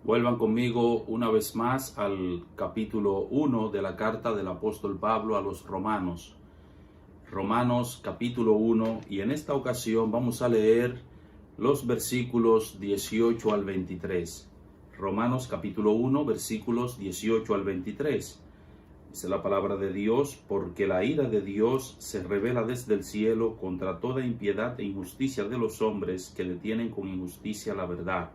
Vuelvan conmigo una vez más al capítulo 1 de la carta del apóstol Pablo a los Romanos. Romanos capítulo 1, y en esta ocasión vamos a leer los versículos 18 al 23. Romanos capítulo 1, versículos 18 al 23. Dice la palabra de Dios: porque la ira de Dios se revela desde el cielo contra toda impiedad e injusticia de los hombres que detienen con injusticia la verdad.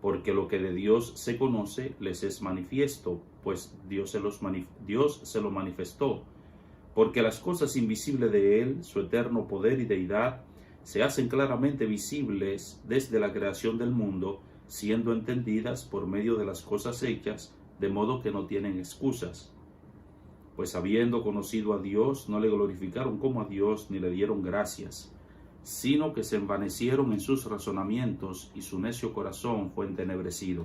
Porque lo que de Dios se conoce les es manifiesto, pues Dios se lo manifestó. Porque las cosas invisibles de Él, su eterno poder y deidad, se hacen claramente visibles desde la creación del mundo, siendo entendidas por medio de las cosas hechas, de modo que no tienen excusas. Pues habiendo conocido a Dios, no le glorificaron como a Dios, ni le dieron gracias, sino que se envanecieron en sus razonamientos, y su necio corazón fue entenebrecido.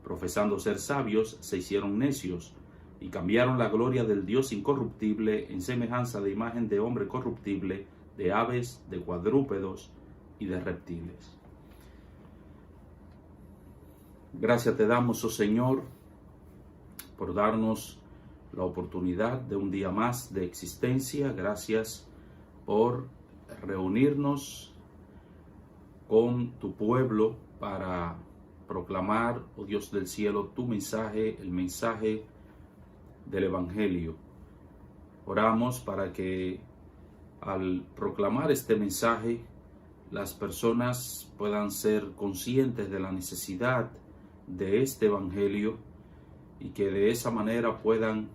Profesando ser sabios, se hicieron necios, y cambiaron la gloria del Dios incorruptible en semejanza de imagen de hombre corruptible, de aves, de cuadrúpedos y de reptiles. Gracias te damos, oh Señor, por darnos la oportunidad de un día más de existencia. Gracias por reunirnos con tu pueblo para proclamar, oh Dios del cielo, tu mensaje, el mensaje del Evangelio. Oramos para que al proclamar este mensaje, las personas puedan ser conscientes de la necesidad de este Evangelio y que de esa manera puedan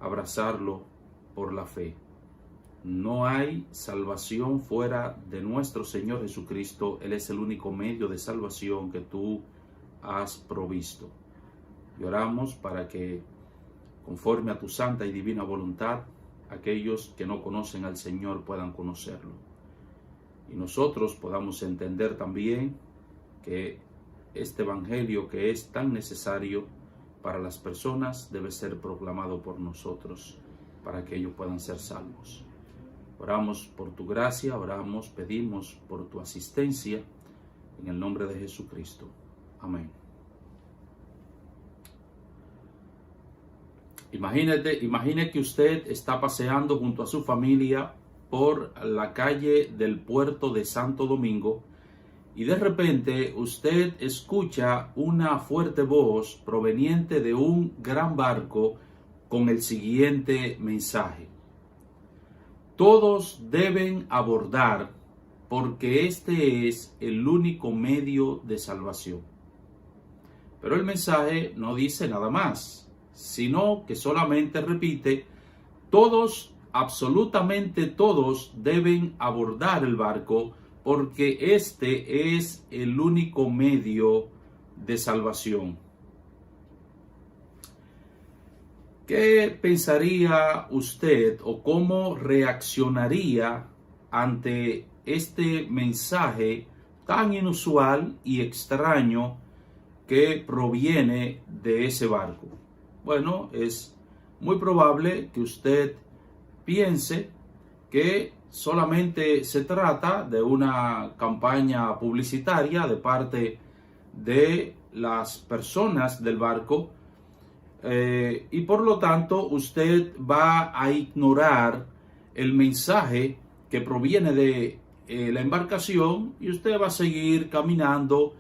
abrazarlo por la fe. No hay salvación fuera de nuestro Señor Jesucristo. Él es el único medio de salvación que tú has provisto. Y oramos para que, conforme a tu santa y divina voluntad, aquellos que no conocen al Señor puedan conocerlo. Y nosotros podamos entender también que este Evangelio, que es tan necesario para las personas, debe ser proclamado por nosotros para que ellos puedan ser salvos. Oramos por tu gracia, oramos, pedimos por tu asistencia, en el nombre de Jesucristo. Amén. Imagine que usted está paseando junto a su familia por la calle del puerto de Santo Domingo y de repente usted escucha una fuerte voz proveniente de un gran barco con el siguiente mensaje: todos deben abordar, porque este es el único medio de salvación. Pero el mensaje no dice nada más, sino que solamente repite: todos, absolutamente todos, deben abordar el barco, porque este es el único medio de salvación. ¿Qué pensaría usted o cómo reaccionaría ante este mensaje tan inusual y extraño que proviene de ese barco? Bueno, es muy probable que usted piense que solamente se trata de una campaña publicitaria de parte de las personas del barco, y por lo tanto usted va a ignorar el mensaje que proviene de la embarcación, y usted va a seguir caminando,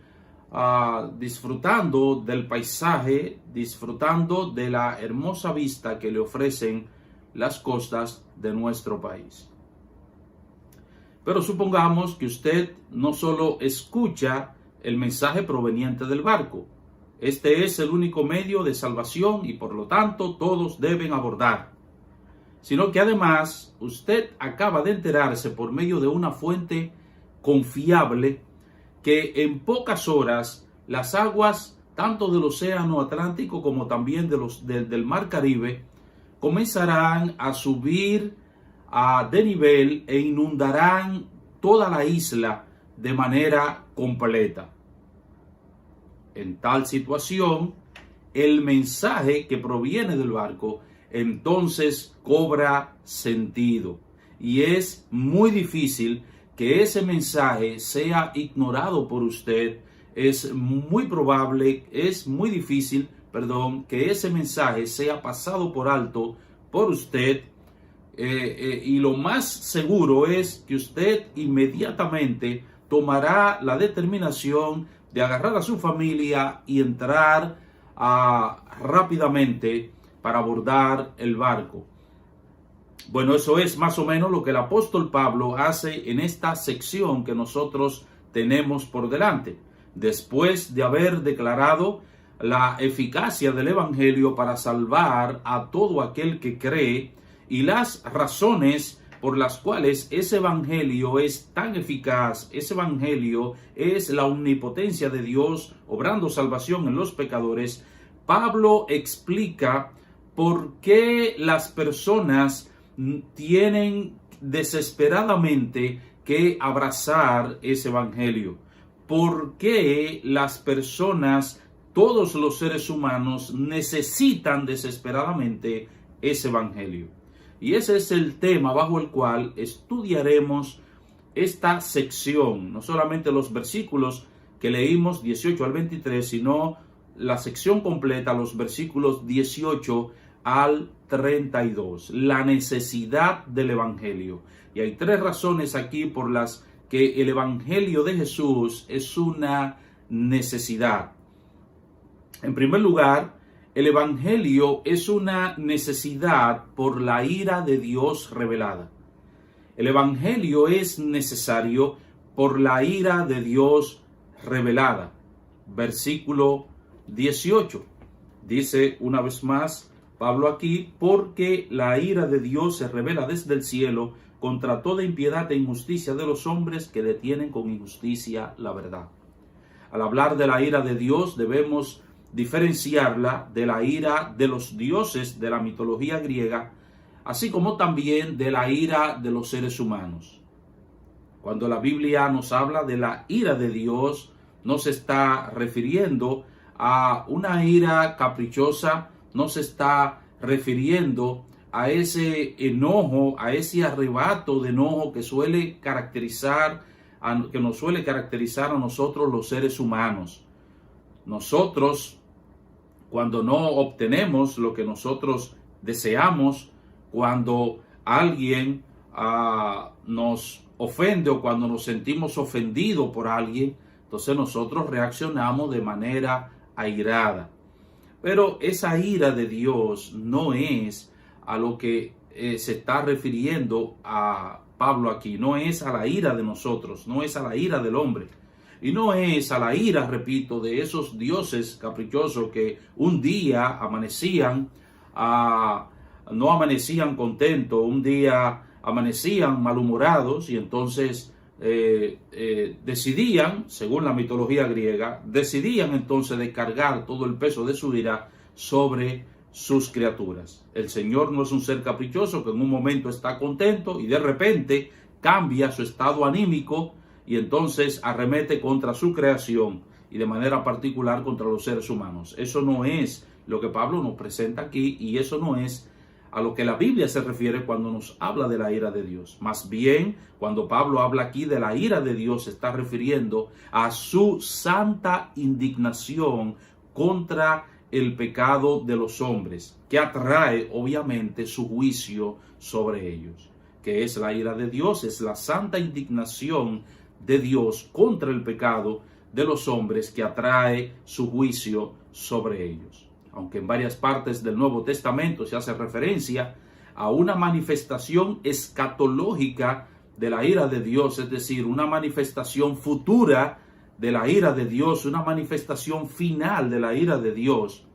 disfrutando del paisaje, disfrutando de la hermosa vista que le ofrecen las costas de nuestro país. Pero supongamos que usted no solo escucha el mensaje proveniente del barco: este es el único medio de salvación y por lo tanto todos deben abordar, sino que además usted acaba de enterarse por medio de una fuente confiable que en pocas horas las aguas tanto del Océano Atlántico como también del Mar Caribe comenzarán a subir de nivel e inundarán toda la isla de manera completa. En tal situación, el mensaje que proviene del barco entonces cobra sentido, y es muy difícil que ese mensaje sea ignorado por usted es muy probable, es muy difícil, que ese mensaje sea pasado por alto por usted, y lo más seguro es que usted inmediatamente tomará la determinación de agarrar a su familia y entrar rápidamente para abordar el barco. Bueno, eso es más o menos lo que el apóstol Pablo hace en esta sección que nosotros tenemos por delante. Después de haber declarado la eficacia del evangelio para salvar a todo aquel que cree y las razones por las cuales ese evangelio es tan eficaz, ese evangelio es la omnipotencia de Dios obrando salvación en los pecadores, Pablo explica por qué las personas tienen desesperadamente que abrazar ese evangelio. ¿Por qué las personas, todos los seres humanos, necesitan desesperadamente ese evangelio? Y ese es el tema bajo el cual estudiaremos esta sección, no solamente los versículos que leímos 18 al 23, sino la sección completa, los versículos 18 al 32, la necesidad del evangelio. Y hay tres razones aquí por las que el evangelio de Jesús es una necesidad. En primer lugar, el evangelio es una necesidad por la ira de Dios revelada. El evangelio es necesario por la ira de Dios revelada. Versículo 18. Dice una vez más Pablo aquí, porque la ira de Dios se revela desde el cielo contra toda impiedad e injusticia de los hombres que detienen con injusticia la verdad. Al hablar de la ira de Dios debemos diferenciarla de la ira de los dioses de la mitología griega, así como también de la ira de los seres humanos. Cuando la Biblia nos habla de la ira de Dios, no se está refiriendo a una ira caprichosa, no se está refiriendo a ese enojo, a ese arrebato de enojo que nos suele caracterizar a nosotros los seres humanos. Nosotros, cuando no obtenemos lo que nosotros deseamos, cuando alguien nos ofende o cuando nos sentimos ofendidos por alguien, entonces nosotros reaccionamos de manera airada. Pero esa ira de Dios no es a lo que se está refiriendo a Pablo aquí. No es a la ira de nosotros, no es a la ira del hombre. Y no es a la ira, repito, de esos dioses caprichosos que un día amanecían, no amanecían contentos, un día amanecían malhumorados y entonces decidían, según la mitología griega, decidían entonces descargar todo el peso de su ira sobre sus criaturas. El Señor no es un ser caprichoso que en un momento está contento y de repente cambia su estado anímico y entonces arremete contra su creación y de manera particular contra los seres humanos. Eso no es lo que Pablo nos presenta aquí y eso no es a lo que la Biblia se refiere cuando nos habla de la ira de Dios. Más bien, cuando Pablo habla aquí de la ira de Dios, se está refiriendo a su santa indignación contra el pecado de los hombres, que atrae obviamente su juicio sobre ellos. Que es la ira de Dios, es la santa indignación de Dios contra el pecado de los hombres que atrae su juicio sobre ellos. Aunque en varias partes del Nuevo Testamento se hace referencia a una manifestación escatológica de la ira de Dios, es decir, una manifestación futura de la ira de Dios, una manifestación final de la ira de Dios,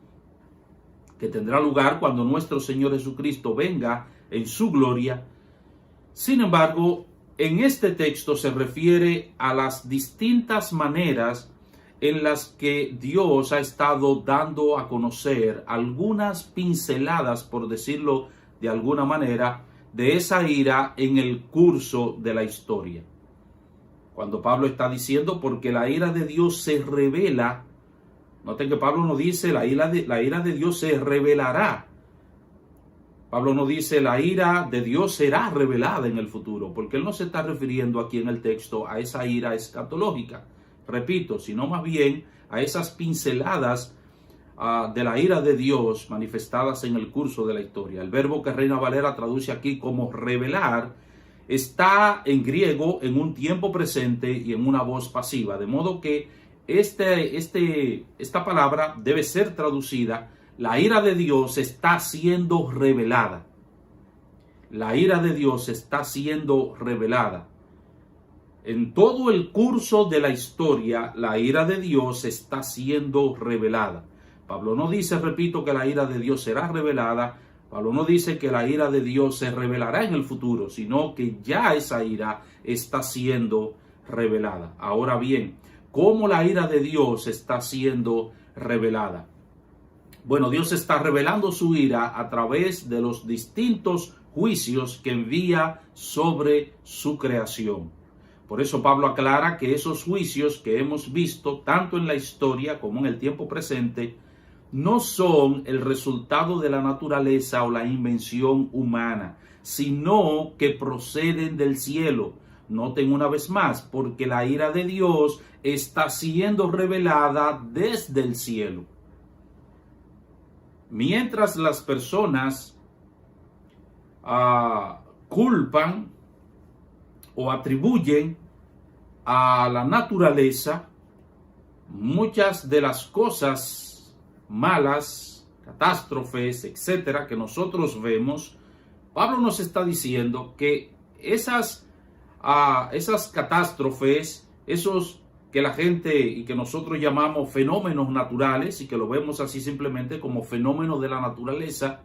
que tendrá lugar cuando nuestro Señor Jesucristo venga en su gloria. Sin embargo, en este texto se refiere a las distintas maneras en las que Dios ha estado dando a conocer algunas pinceladas, por decirlo de alguna manera, de esa ira en el curso de la historia. Cuando Pablo está diciendo, porque la ira de Dios se revela, noten que Pablo no dice la ira de Dios se revelará. Pablo no dice la ira de Dios será revelada en el futuro, porque él no se está refiriendo aquí en el texto a esa ira escatológica. repito, sino más bien a esas pinceladas de la ira de Dios manifestadas en el curso de la historia. El verbo que Reina Valera traduce aquí como revelar está en griego en un tiempo presente y en una voz pasiva, de modo que esta palabra debe ser traducida: la ira de Dios está siendo revelada. La ira de Dios está siendo revelada. En todo el curso de la historia, la ira de Dios está siendo revelada. Pablo no dice, repito, que la ira de Dios será revelada. Pablo no dice que la ira de Dios se revelará en el futuro, sino que ya esa ira está siendo revelada. Ahora bien, ¿cómo la ira de Dios está siendo revelada? Bueno, Dios está revelando su ira a través de los distintos juicios que envía sobre su creación. Por eso Pablo aclara que esos juicios que hemos visto, tanto en la historia como en el tiempo presente, no son el resultado de la naturaleza o la invención humana, sino que proceden del cielo. Noten una vez más, porque la ira de Dios está siendo revelada desde el cielo. Mientras las personas culpan o atribuyen a la naturaleza muchas de las cosas malas, catástrofes, etcétera, que nosotros vemos, Pablo nos está diciendo que esas catástrofes, esos que la gente y que nosotros llamamos fenómenos naturales y que lo vemos así simplemente como fenómenos de la naturaleza,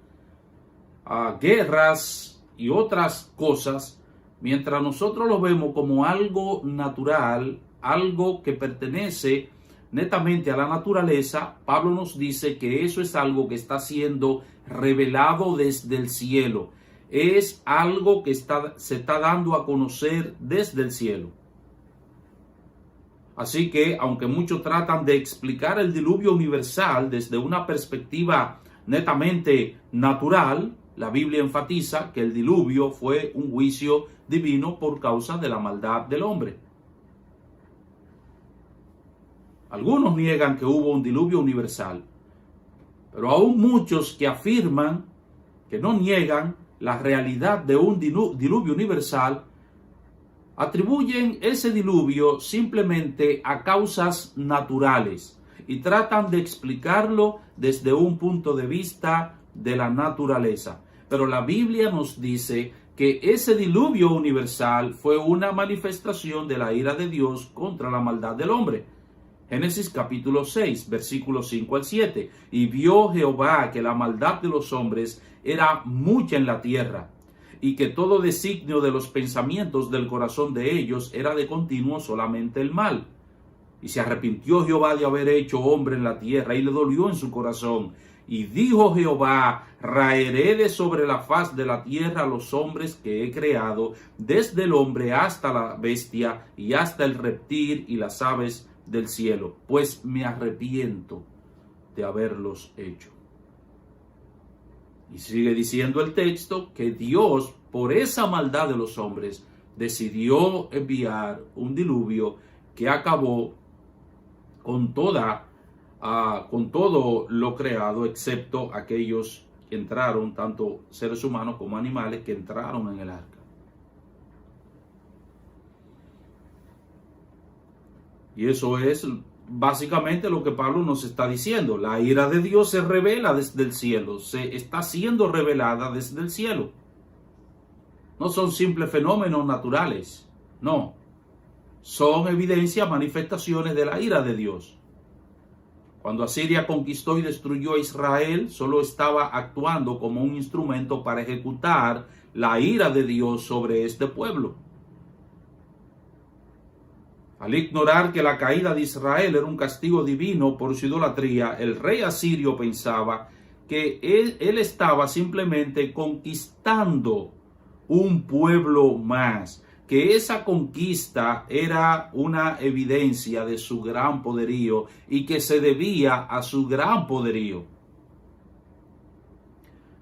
guerras y otras cosas, mientras nosotros lo vemos como algo natural, algo que pertenece netamente a la naturaleza, Pablo nos dice que eso es algo que está siendo revelado desde el cielo. Es algo que se está dando a conocer desde el cielo. Así que, aunque muchos tratan de explicar el diluvio universal desde una perspectiva netamente natural, la Biblia enfatiza que el diluvio fue un juicio divino por causa de la maldad del hombre. Algunos niegan que hubo un diluvio universal, pero aún muchos que afirman, que no niegan la realidad de un diluvio universal, atribuyen ese diluvio simplemente a causas naturales y tratan de explicarlo desde un punto de vista de la naturaleza. Pero la Biblia nos dice que ese diluvio universal fue una manifestación de la ira de Dios contra la maldad del hombre. Génesis capítulo 6, versículos 5 al 7. Y vio Jehová que la maldad de los hombres era mucha en la tierra, y que todo designio de los pensamientos del corazón de ellos era de continuo solamente el mal. Y se arrepintió Jehová de haber hecho hombre en la tierra, y le dolió en su corazón. Y dijo Jehová, raeré de sobre la faz de la tierra los hombres que he creado, desde el hombre hasta la bestia, y hasta el reptil y las aves del cielo, pues me arrepiento de haberlos hecho. Y sigue diciendo el texto que Dios, por esa maldad de los hombres, decidió enviar un diluvio que acabó con todo lo creado, excepto aquellos que entraron, tanto seres humanos como animales, que entraron en el arca. Y eso es básicamente lo que Pablo nos está diciendo. La ira de Dios se revela desde el cielo, se está siendo revelada desde el cielo. No son simples fenómenos naturales, no. Son evidencias, manifestaciones de la ira de Dios. Cuando Asiria conquistó y destruyó a Israel, solo estaba actuando como un instrumento para ejecutar la ira de Dios sobre este pueblo. Al ignorar que la caída de Israel era un castigo divino por su idolatría, el rey asirio pensaba que él estaba simplemente conquistando un pueblo más, que esa conquista era una evidencia de su gran poderío y que se debía a su gran poderío.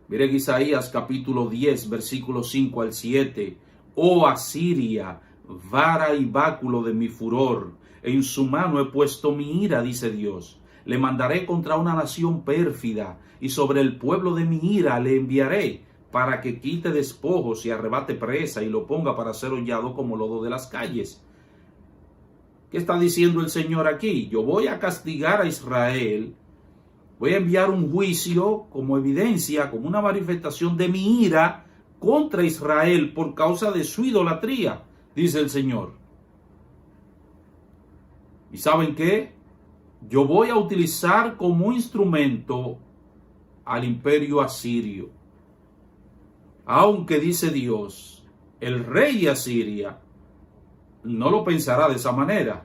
Miren Isaías capítulo 10, versículos 5 al 7. Oh Asiria, vara y báculo de mi furor. En su mano he puesto mi ira, dice Dios. Le mandaré contra una nación pérfida, y sobre el pueblo de mi ira le enviaré, para que quite despojos y arrebate presa, y lo ponga para ser hollado como lodo de las calles. ¿Qué está diciendo el Señor aquí? Yo voy a castigar a Israel, voy a enviar un juicio como evidencia, como una manifestación de mi ira contra Israel por causa de su idolatría, dice el Señor. ¿Y saben qué? Yo voy a utilizar como instrumento al imperio asirio. Aunque dice Dios, el rey de Asiria no lo pensará de esa manera.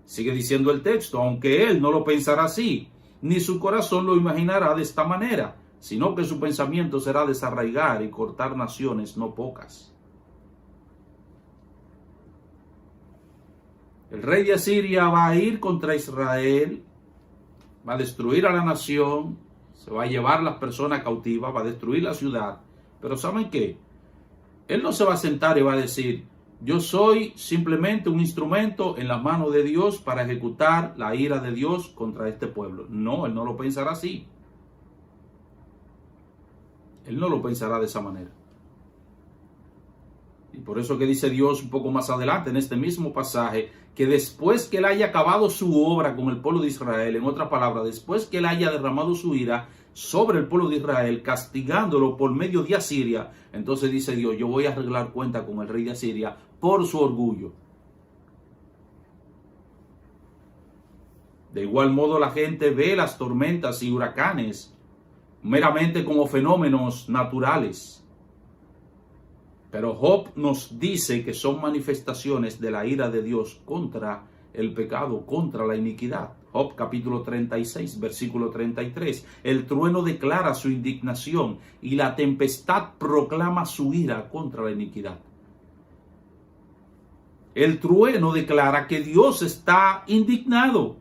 Sigue diciendo el texto, aunque él no lo pensará así, ni su corazón lo imaginará de esta manera, sino que su pensamiento será desarraigar y cortar naciones no pocas. El rey de Asiria va a ir contra Israel, va a destruir a la nación, se va a llevar a las personas cautivas, va a destruir la ciudad. Pero ¿saben qué? Él no se va a sentar y va a decir, yo soy simplemente un instrumento en las manos de Dios para ejecutar la ira de Dios contra este pueblo. No, él no lo pensará así. Él no lo pensará de esa manera. Y por eso que dice Dios un poco más adelante en este mismo pasaje, que después que él haya acabado su obra con el pueblo de Israel, en otras palabras, después que él haya derramado su ira sobre el pueblo de Israel, castigándolo por medio de Asiria, entonces dice Dios, yo voy a arreglar cuenta con el rey de Asiria por su orgullo. De igual modo la gente ve las tormentas y huracanes meramente como fenómenos naturales. Pero Job nos dice que son manifestaciones de la ira de Dios contra el pecado, contra la iniquidad. Job capítulo 36, versículo 33. El trueno declara su indignación y la tempestad proclama su ira contra la iniquidad. El trueno declara que Dios está indignado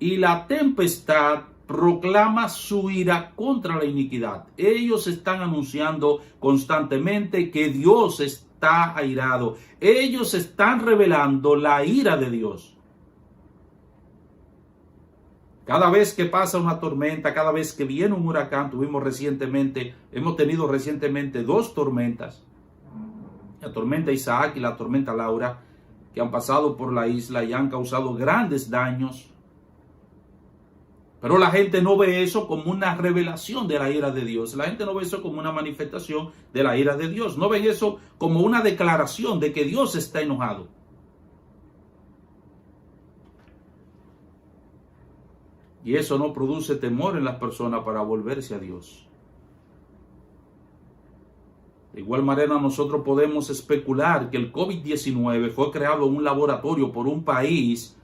y la tempestad proclama su ira contra la iniquidad. Ellos están anunciando constantemente que Dios está airado. Ellos están revelando la ira de Dios. Cada vez que pasa una tormenta, cada vez que viene un huracán, hemos tenido recientemente dos tormentas. La tormenta Isaac y la tormenta Laura, que han pasado por la isla y han causado grandes daños. Pero la gente no ve eso como una revelación de la ira de Dios. La gente no ve eso como una manifestación de la ira de Dios. No ven eso como una declaración de que Dios está enojado. Y eso no produce temor en las personas para volverse a Dios. De igual manera nosotros podemos especular que el COVID-19 fue creado en un laboratorio por un país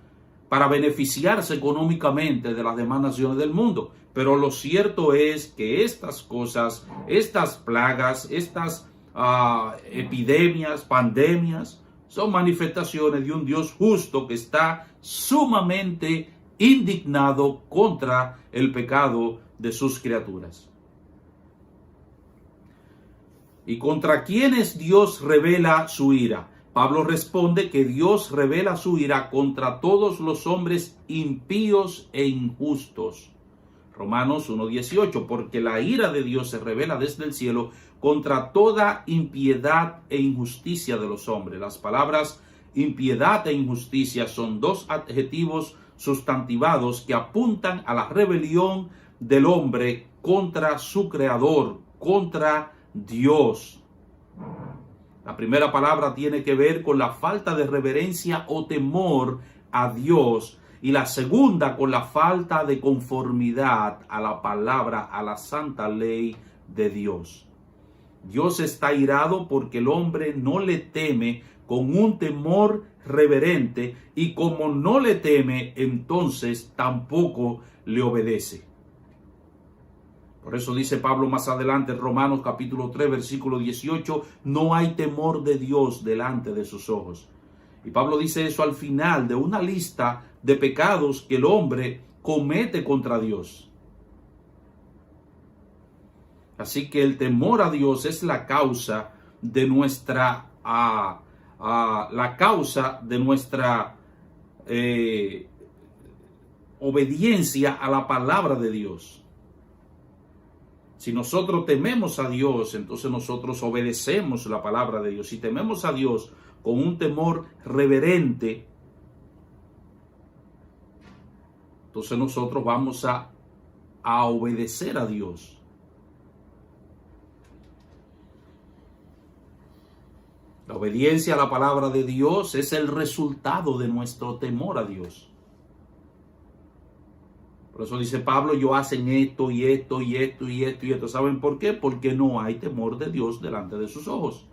para beneficiarse económicamente de las demás naciones del mundo. Pero lo cierto es que estas cosas, estas plagas, estas epidemias, pandemias, son manifestaciones de un Dios justo que está sumamente indignado contra el pecado de sus criaturas. ¿Y contra quiénes Dios revela su ira? Pablo responde que Dios revela su ira contra todos los hombres impíos e injustos. Romanos 1:18, porque la ira de Dios se revela desde el cielo contra toda impiedad e injusticia de los hombres. Las palabras impiedad e injusticia son dos adjetivos sustantivados que apuntan a la rebelión del hombre contra su creador, contra Dios. La primera palabra tiene que ver con la falta de reverencia o temor a Dios, y la segunda con la falta de conformidad a la palabra, a la santa ley de Dios. Dios está airado porque el hombre no le teme con un temor reverente, y como no le teme, entonces tampoco le obedece. Por eso dice Pablo más adelante en Romanos capítulo 3 versículo 18, no hay temor de Dios delante de sus ojos. Y Pablo dice eso al final de una lista de pecados que el hombre comete contra Dios. Así que el temor a Dios es la causa de nuestra la causa de nuestra obediencia a la palabra de Dios. Si nosotros tememos a Dios, entonces nosotros obedecemos la palabra de Dios. Si tememos a Dios con un temor reverente, entonces nosotros vamos a obedecer a Dios. La obediencia a la palabra de Dios es el resultado de nuestro temor a Dios. Por eso dice Pablo, yo hacen esto y esto y esto y esto y esto. ¿Saben por qué? Porque no hay temor de Dios delante de sus ojos.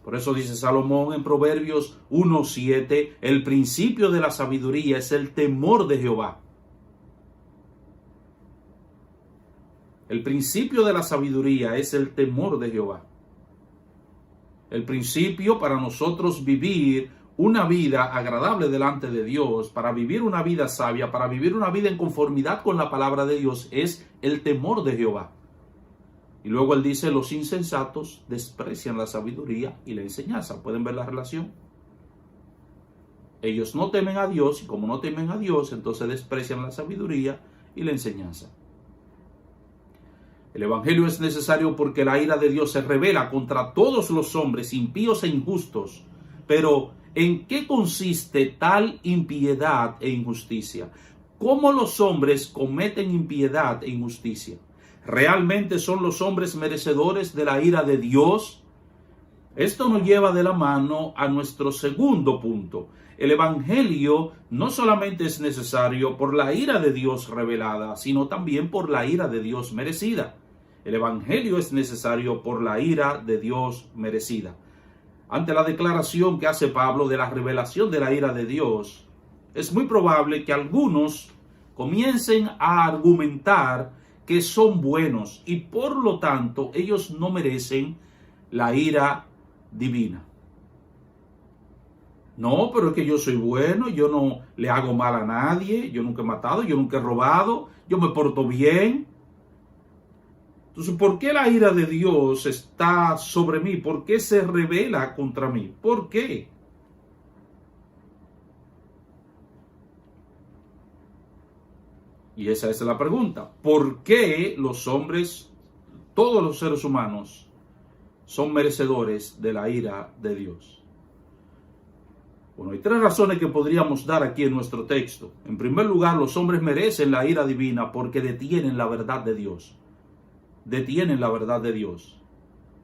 Por eso dice Salomón en Proverbios 1:7, el principio de la sabiduría es el temor de Jehová. El principio de la sabiduría es el temor de Jehová. El principio para nosotros vivir una vida agradable delante de Dios, para vivir una vida sabia, para vivir una vida en conformidad con la palabra de Dios, es el temor de Jehová. Y luego él dice, los insensatos desprecian la sabiduría y la enseñanza. ¿Pueden ver la relación? Ellos no temen a Dios, y como no temen a Dios, entonces desprecian la sabiduría y la enseñanza. El evangelio es necesario porque la ira de Dios se revela contra todos los hombres impíos e injustos. Pero, ¿en qué consiste tal impiedad e injusticia? ¿Cómo los hombres cometen impiedad e injusticia? ¿Realmente son los hombres merecedores de la ira de Dios? Esto nos lleva de la mano a nuestro segundo punto. El evangelio no solamente es necesario por la ira de Dios revelada, sino también por la ira de Dios merecida. El evangelio es necesario por la ira de Dios merecida. Ante la declaración que hace Pablo de la revelación de la ira de Dios, es muy probable que algunos comiencen a argumentar que son buenos y por lo tanto ellos no merecen la ira divina. No, pero es que yo soy bueno, yo no le hago mal a nadie, yo nunca he matado, yo nunca he robado, yo me porto bien. Entonces, ¿por qué la ira de Dios está sobre mí? ¿Por qué se revela contra mí? ¿Por qué? Y esa es la pregunta. ¿Por qué los hombres, todos los seres humanos, son merecedores de la ira de Dios? Bueno, hay tres razones que podríamos dar aquí en nuestro texto. En primer lugar, los hombres merecen la ira divina porque detienen la verdad de Dios. Detienen la verdad de Dios.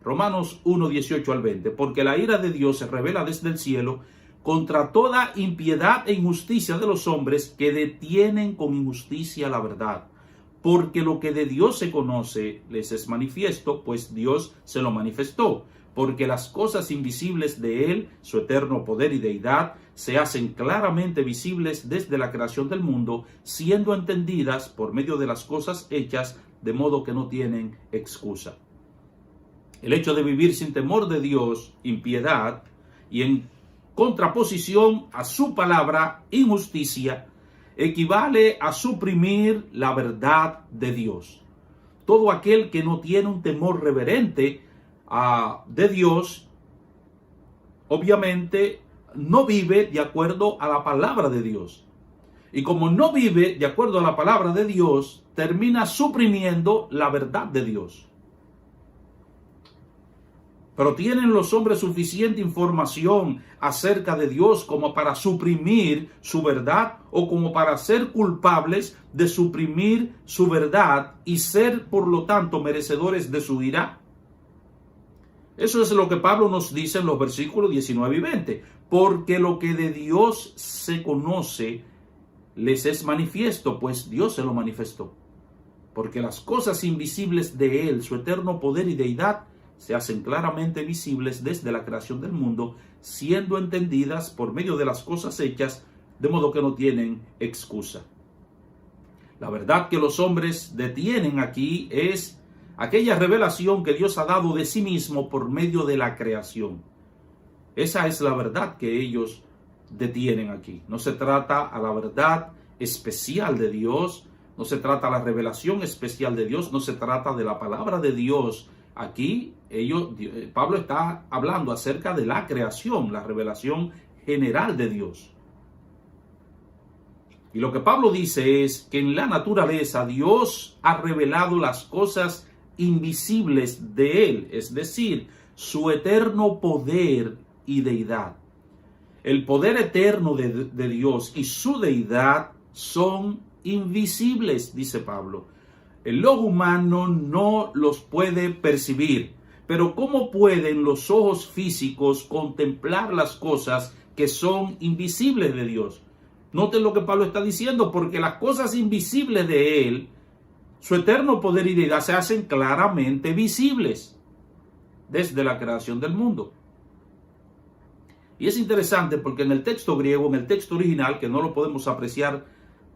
Romanos 1:18 al 20. Porque la ira de Dios se revela desde el cielo contra toda impiedad e injusticia de los hombres que detienen con injusticia la verdad. Porque lo que de Dios se conoce les es manifiesto, pues Dios se lo manifestó. Porque las cosas invisibles de Él, su eterno poder y deidad, se hacen claramente visibles desde la creación del mundo, siendo entendidas por medio de las cosas hechas, de modo que no tienen excusa. El hecho de vivir sin temor de Dios, impiedad, y en contraposición a su palabra, injusticia, equivale a suprimir la verdad de Dios. Todo aquel que no tiene un temor reverente de Dios, obviamente no vive de acuerdo a la palabra de Dios. Y como no vive de acuerdo a la palabra de Dios, termina suprimiendo la verdad de Dios. Pero ¿tienen los hombres suficiente información acerca de Dios como para suprimir su verdad o como para ser culpables de suprimir su verdad y ser por lo tanto merecedores de su ira? Eso es lo que Pablo nos dice en los versículos 19 y 20. Porque lo que de Dios se conoce les es manifiesto, pues Dios se lo manifestó. Porque las cosas invisibles de Él, su eterno poder y deidad, se hacen claramente visibles desde la creación del mundo, siendo entendidas por medio de las cosas hechas, de modo que no tienen excusa. La verdad que los hombres detienen aquí es aquella revelación que Dios ha dado de sí mismo por medio de la creación. Esa es la verdad que ellos detienen aquí. No se trata a la verdad especial de Dios, no se trata a la revelación especial de Dios, no se trata de la palabra de Dios Aquí Pablo está hablando acerca de la creación, la revelación general de Dios. Y lo que Pablo dice es que en la naturaleza Dios ha revelado las cosas invisibles de Él, es decir, su eterno poder y deidad. El poder eterno de Dios y su deidad son invisibles, dice Pablo. El ojo humano no los puede percibir, pero ¿cómo pueden los ojos físicos contemplar las cosas que son invisibles de Dios? Noten lo que Pablo está diciendo, porque las cosas invisibles de Él, su eterno poder y deidad, se hacen claramente visibles desde la creación del mundo. Y es interesante porque en el texto griego, en el texto original, que no lo podemos apreciar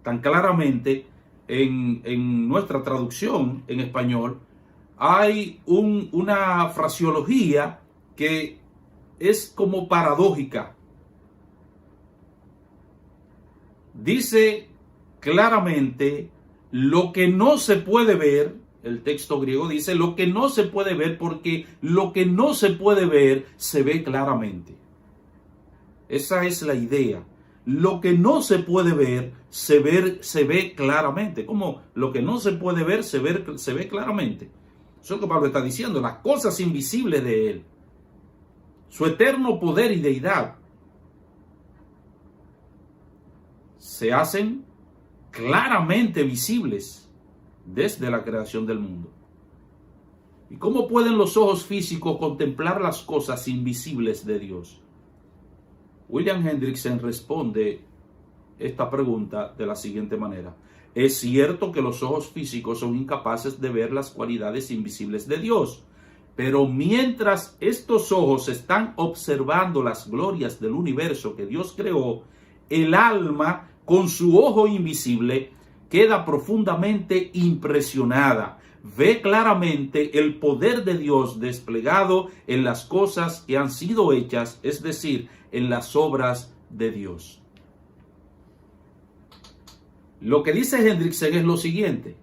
tan claramente en nuestra traducción en español, hay una fraseología que es como paradójica. Dice claramente lo que no se puede ver. El texto griego dice lo que no se puede ver, porque lo que no se puede ver se ve claramente. Esa es la idea. Lo que no se puede ver se ve claramente. Como lo que no se puede ver se ve claramente. Eso es lo que Pablo está diciendo. Las cosas invisibles de Él, su eterno poder y deidad, se hacen claramente visibles desde la creación del mundo. ¿Y cómo pueden los ojos físicos contemplar las cosas invisibles de Dios? William Hendriksen responde esta pregunta de la siguiente manera. Es cierto que los ojos físicos son incapaces de ver las cualidades invisibles de Dios, pero mientras estos ojos están observando las glorias del universo que Dios creó, el alma, con su ojo invisible, queda profundamente impresionada. Ve claramente el poder de Dios desplegado en las cosas que han sido hechas, es decir, en las obras de Dios. Lo que dice Hendriksen es lo siguiente.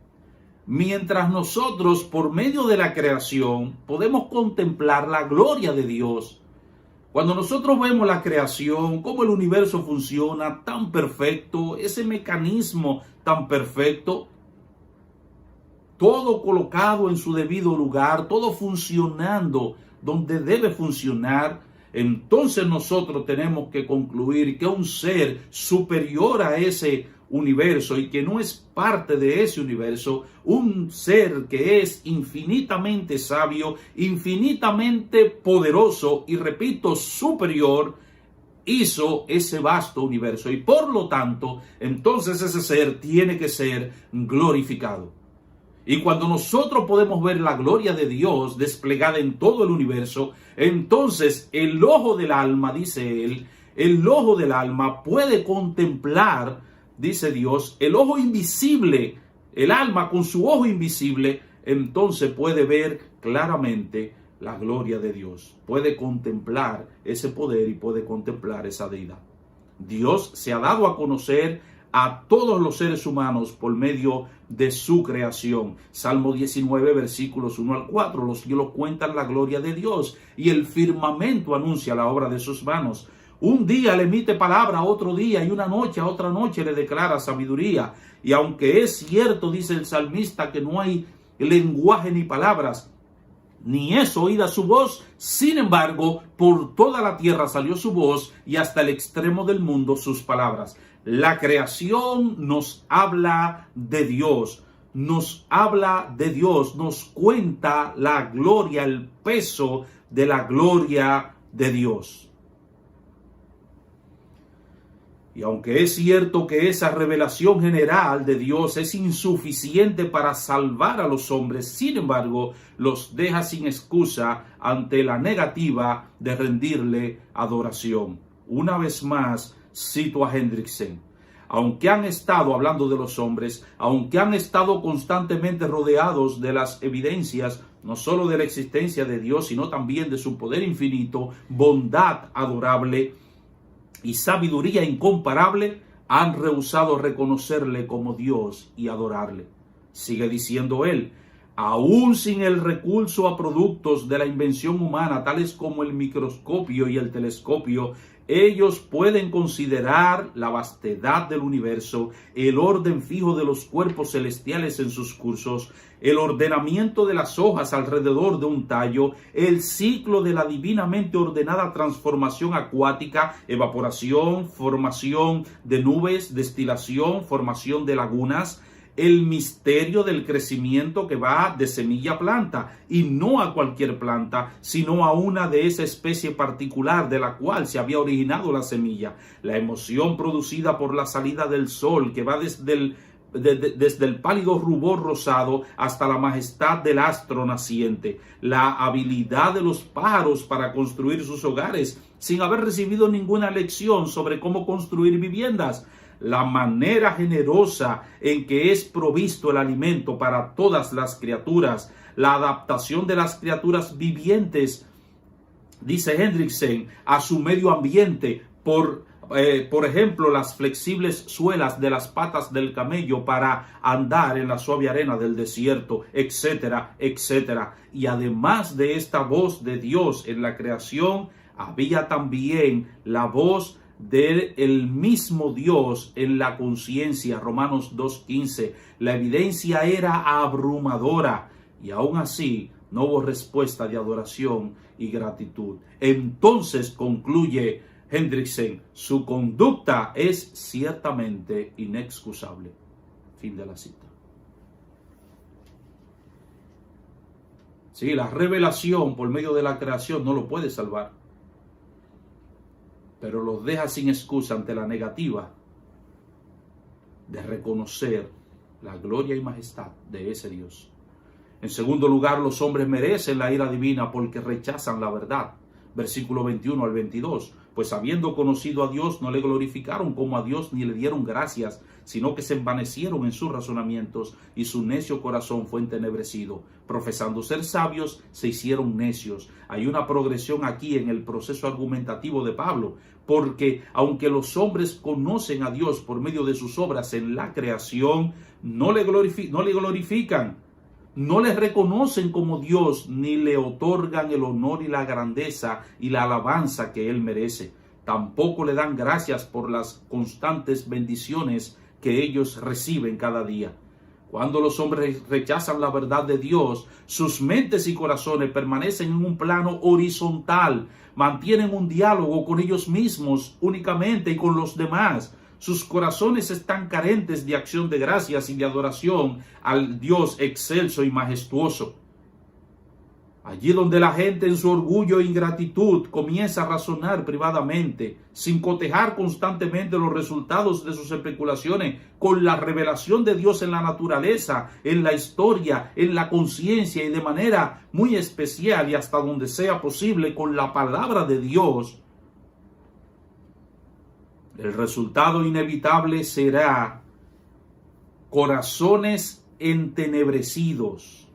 Mientras nosotros, por medio de la creación, podemos contemplar la gloria de Dios, cuando nosotros vemos la creación, cómo el universo funciona tan perfecto, ese mecanismo tan perfecto, todo colocado en su debido lugar, todo funcionando donde debe funcionar, entonces nosotros tenemos que concluir que un ser superior a ese universo y que no es parte de ese universo, un ser que es infinitamente sabio, infinitamente poderoso y, repito, superior, hizo ese vasto universo y por lo tanto, entonces ese ser tiene que ser glorificado. Y cuando nosotros podemos ver la gloria de Dios desplegada en todo el universo, entonces el ojo del alma, dice él, el ojo del alma puede contemplar, dice Dios, el ojo invisible, el alma con su ojo invisible, entonces puede ver claramente la gloria de Dios. Puede contemplar ese poder y puede contemplar esa deidad. Dios se ha dado a conocer a todos los seres humanos por medio de su creación. Salmo 19, versículos 1 al 4. Los cielos cuentan la gloria de Dios y el firmamento anuncia la obra de sus manos. Un día le emite palabra a otro día y una noche a otra noche le declara sabiduría. Y aunque es cierto, dice el salmista, que no hay lenguaje ni palabras, ni es oída su voz, sin embargo, por toda la tierra salió su voz y hasta el extremo del mundo sus palabras. La creación nos habla de Dios, nos cuenta la gloria, el peso de la gloria de Dios. Y aunque es cierto que esa revelación general de Dios es insuficiente para salvar a los hombres, sin embargo, los deja sin excusa ante la negativa de rendirle adoración. Una vez más, cito a Hendriksen. Aunque han estado hablando de los hombres, aunque han estado constantemente rodeados de las evidencias, no solo de la existencia de Dios, sino también de su poder infinito, bondad adorable y sabiduría incomparable, han rehusado reconocerle como Dios y adorarle. Sigue diciendo él, Aún sin el recurso a productos de la invención humana, tales como el microscopio y el telescopio, ellos pueden considerar la vastedad del universo, el orden fijo de los cuerpos celestiales en sus cursos, el ordenamiento de las hojas alrededor de un tallo, el ciclo de la divinamente ordenada transformación acuática, evaporación, formación de nubes, destilación, formación de lagunas, el misterio del crecimiento que va de semilla a planta, y no a cualquier planta, sino a una de esa especie particular de la cual se había originado la semilla, la emoción producida por la salida del sol que va desde el pálido rubor rosado hasta la majestad del astro naciente, la habilidad de los pájaros para construir sus hogares sin haber recibido ninguna lección sobre cómo construir viviendas, la manera generosa en que es provisto el alimento para todas las criaturas, la adaptación de las criaturas vivientes, dice Hendriksen, a su medio ambiente, por ejemplo, las flexibles suelas de las patas del camello para andar en la suave arena del desierto, etcétera, etcétera. Y además de esta voz de Dios en la creación, había también la voz del mismo Dios en la conciencia. Romanos 2:15. La evidencia era abrumadora y aún así no hubo respuesta de adoración y gratitud. Entonces, concluye Hendriksen, su conducta es ciertamente inexcusable. Fin de la cita. Sí, la revelación por medio de la creación no lo puede salvar, pero los deja sin excusa ante la negativa de reconocer la gloria y majestad de ese Dios. En segundo lugar, los hombres merecen la ira divina porque rechazan la verdad. Versículo 21 al 22. Pues habiendo conocido a Dios, no le glorificaron como a Dios ni le dieron gracias, sino que se envanecieron en sus razonamientos y su necio corazón fue entenebrecido. Profesando ser sabios, se hicieron necios. Hay una progresión aquí en el proceso argumentativo de Pablo, porque aunque los hombres conocen a Dios por medio de sus obras en la creación, no le glorifican. No le reconocen como Dios ni le otorgan el honor y la grandeza y la alabanza que Él merece. Tampoco le dan gracias por las constantes bendiciones que ellos reciben cada día. Cuando los hombres rechazan la verdad de Dios, sus mentes y corazones permanecen en un plano horizontal, mantienen un diálogo con ellos mismos únicamente y con los demás. Sus corazones están carentes de acción de gracias y de adoración al Dios excelso y majestuoso. Allí donde la gente en su orgullo e ingratitud comienza a razonar privadamente, sin cotejar constantemente los resultados de sus especulaciones con la revelación de Dios en la naturaleza, en la historia, en la conciencia y de manera muy especial y hasta donde sea posible con la palabra de Dios, el resultado inevitable será corazones entenebrecidos.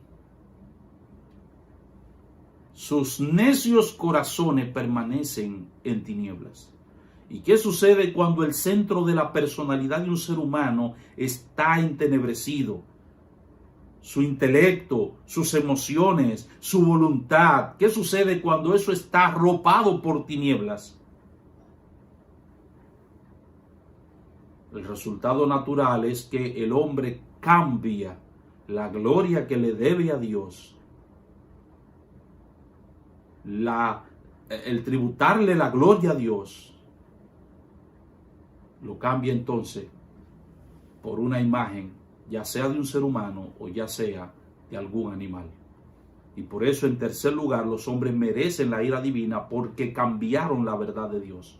Sus necios corazones permanecen en tinieblas. ¿Y qué sucede cuando el centro de la personalidad de un ser humano está entenebrecido? Su intelecto, sus emociones, su voluntad. ¿Qué sucede cuando eso está arropado por tinieblas? El resultado natural es que el hombre cambia la gloria que le debe a Dios, el tributarle la gloria a Dios, lo cambia entonces por una imagen, ya sea de un ser humano o ya sea de algún animal. Y por eso, en tercer lugar, los hombres merecen la ira divina porque cambiaron la verdad de Dios.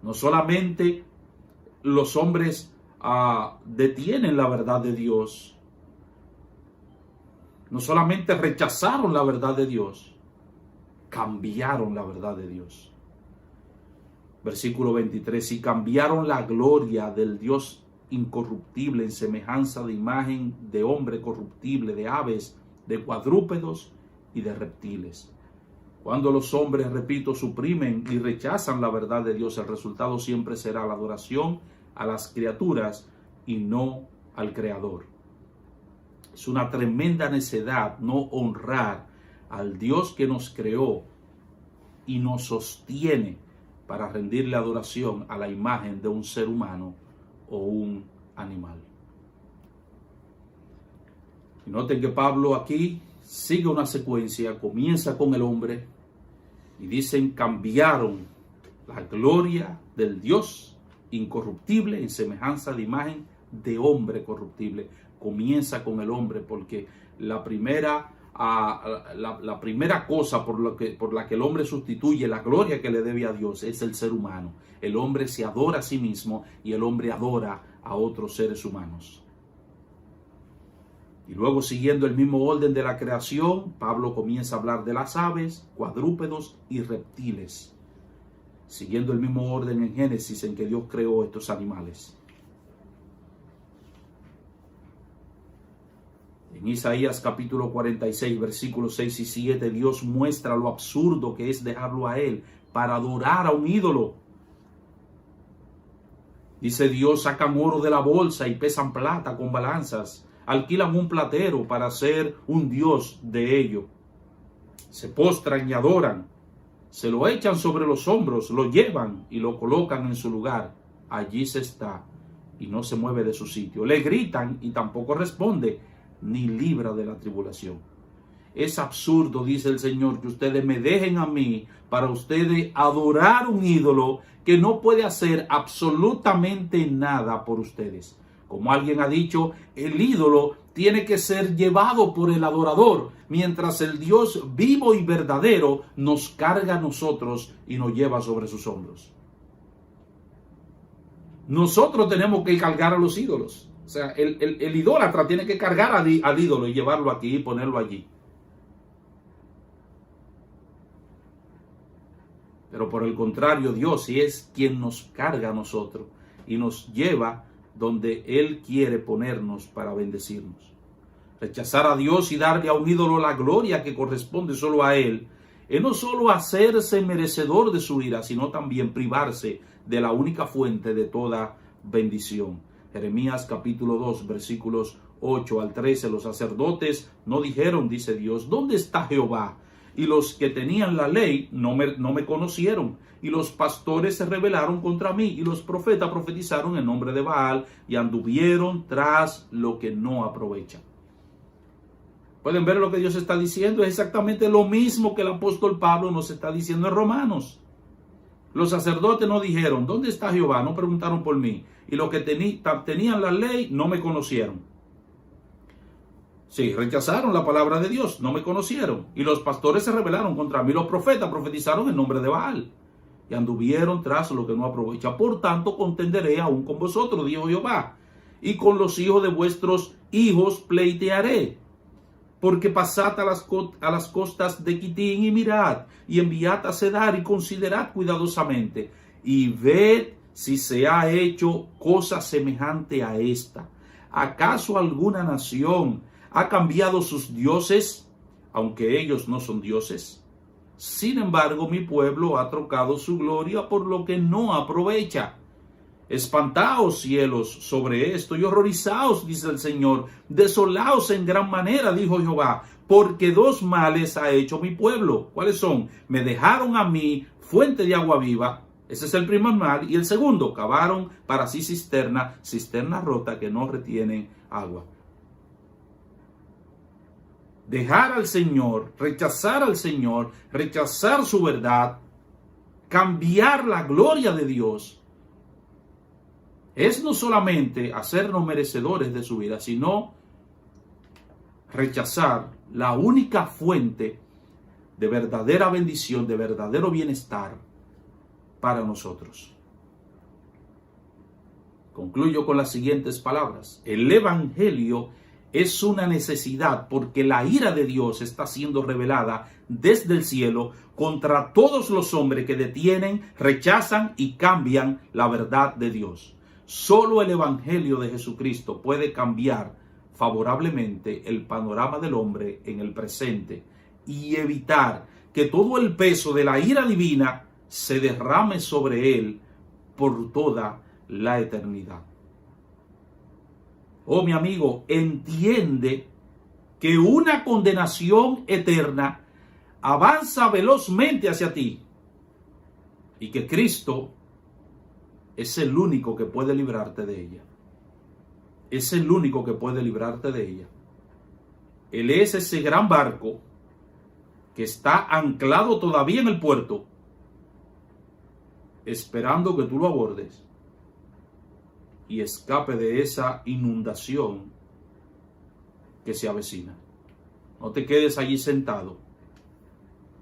No solamente los hombres detienen la verdad de Dios, no solamente rechazaron la verdad de Dios, cambiaron la verdad de Dios. Versículo 23, y cambiaron la gloria del Dios incorruptible en semejanza de imagen de hombre corruptible, de aves, de cuadrúpedos y de reptiles. Cuando los hombres, repito, suprimen y rechazan la verdad de Dios, el resultado siempre será la adoración a las criaturas y no al Creador. Es una tremenda necedad no honrar al Dios que nos creó y nos sostiene para rendirle adoración a la imagen de un ser humano o un animal. Y noten que Pablo aquí sigue una secuencia, comienza con el hombre y dicen: cambiaron la gloria del Dios incorruptible en semejanza de imagen de hombre corruptible. Comienza con el hombre porque la primera cosa por la que el hombre sustituye la gloria que le debe a Dios es el ser humano. El hombre se adora a sí mismo y el hombre adora a otros seres humanos. Y luego, siguiendo el mismo orden de la creación, Pablo comienza a hablar de las aves, cuadrúpedos y reptiles, siguiendo el mismo orden en Génesis en que Dios creó estos animales. En Isaías capítulo 46, versículos 6 y 7, Dios muestra lo absurdo que es dejarlo a Él para adorar a un ídolo. Dice Dios: sacan oro de la bolsa y pesan plata con balanzas. Alquilan un platero para ser un dios de ello. Se postran y adoran. Se lo echan sobre los hombros, lo llevan y lo colocan en su lugar. Allí se está y no se mueve de su sitio. Le gritan y tampoco responde, ni libra de la tribulación. Es absurdo, dice el Señor, que ustedes me dejen a mí para ustedes adorar un ídolo que no puede hacer absolutamente nada por ustedes. Como alguien ha dicho, el ídolo tiene que ser llevado por el adorador, mientras el Dios vivo y verdadero nos carga a nosotros y nos lleva sobre sus hombros. Nosotros tenemos que cargar a los ídolos. O sea, el idólatra tiene que cargar al ídolo y llevarlo aquí y ponerlo allí. Pero por el contrario, Dios sí es quien nos carga a nosotros y nos lleva donde Él quiere ponernos para bendecirnos. Rechazar a Dios y darle a un ídolo la gloria que corresponde solo a Él es no solo hacerse merecedor de su ira, sino también privarse de la única fuente de toda bendición. Jeremías capítulo 2, versículos 8 al 13, los sacerdotes no dijeron, dice Dios, ¿dónde está Jehová? Y los que tenían la ley no me conocieron. Y los pastores se rebelaron contra mí. Y los profetas profetizaron en nombre de Baal y anduvieron tras lo que no aprovecha. ¿Pueden ver lo que Dios está diciendo? Es exactamente lo mismo que el apóstol Pablo nos está diciendo en Romanos. Los sacerdotes no dijeron, ¿dónde está Jehová? No preguntaron por mí. Y los que tenían la ley no me conocieron. Sí, rechazaron la palabra de Dios, no me conocieron. Y los pastores se rebelaron contra mí. Los profetas profetizaron en nombre de Baal y anduvieron tras lo que no aprovecha. Por tanto, contenderé aún con vosotros, dijo Jehová, y con los hijos de vuestros hijos pleitearé. Porque pasad a las costas de Quitín y mirad, y enviad a Cedar y considerad cuidadosamente, y ved si se ha hecho cosa semejante a esta. ¿Acaso alguna nación ha cambiado sus dioses, aunque ellos no son dioses? Sin embargo, mi pueblo ha trocado su gloria por lo que no aprovecha. Espantaos, cielos, sobre esto, y horrorizaos, dice el Señor. Desolaos en gran manera, dijo Jehová, porque dos males ha hecho mi pueblo. ¿Cuáles son? Me dejaron a mí fuente de agua viva. Ese es el primer mal. Y el segundo, cavaron para sí cisterna rota que no retiene agua. Dejar al Señor, rechazar su verdad, cambiar la gloria de Dios, es no solamente hacernos merecedores de su vida, sino rechazar la única fuente de verdadera bendición, de verdadero bienestar para nosotros. Concluyo con las siguientes palabras. El Evangelio es una necesidad porque la ira de Dios está siendo revelada desde el cielo contra todos los hombres que detienen, rechazan y cambian la verdad de Dios. Solo el Evangelio de Jesucristo puede cambiar favorablemente el panorama del hombre en el presente y evitar que todo el peso de la ira divina se derrame sobre él por toda la eternidad. Oh, mi amigo, entiende que una condenación eterna avanza velozmente hacia ti y que Cristo es el único que puede librarte de ella. Es el único que puede librarte de ella. Él es ese gran barco que está anclado todavía en el puerto, esperando que tú lo abordes y escape de esa inundación que se avecina. No te quedes allí sentado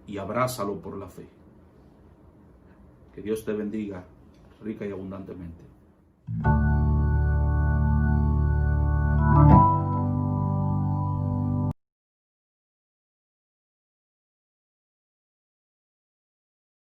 y abrázalo por la fe. Que Dios te bendiga rica y abundantemente.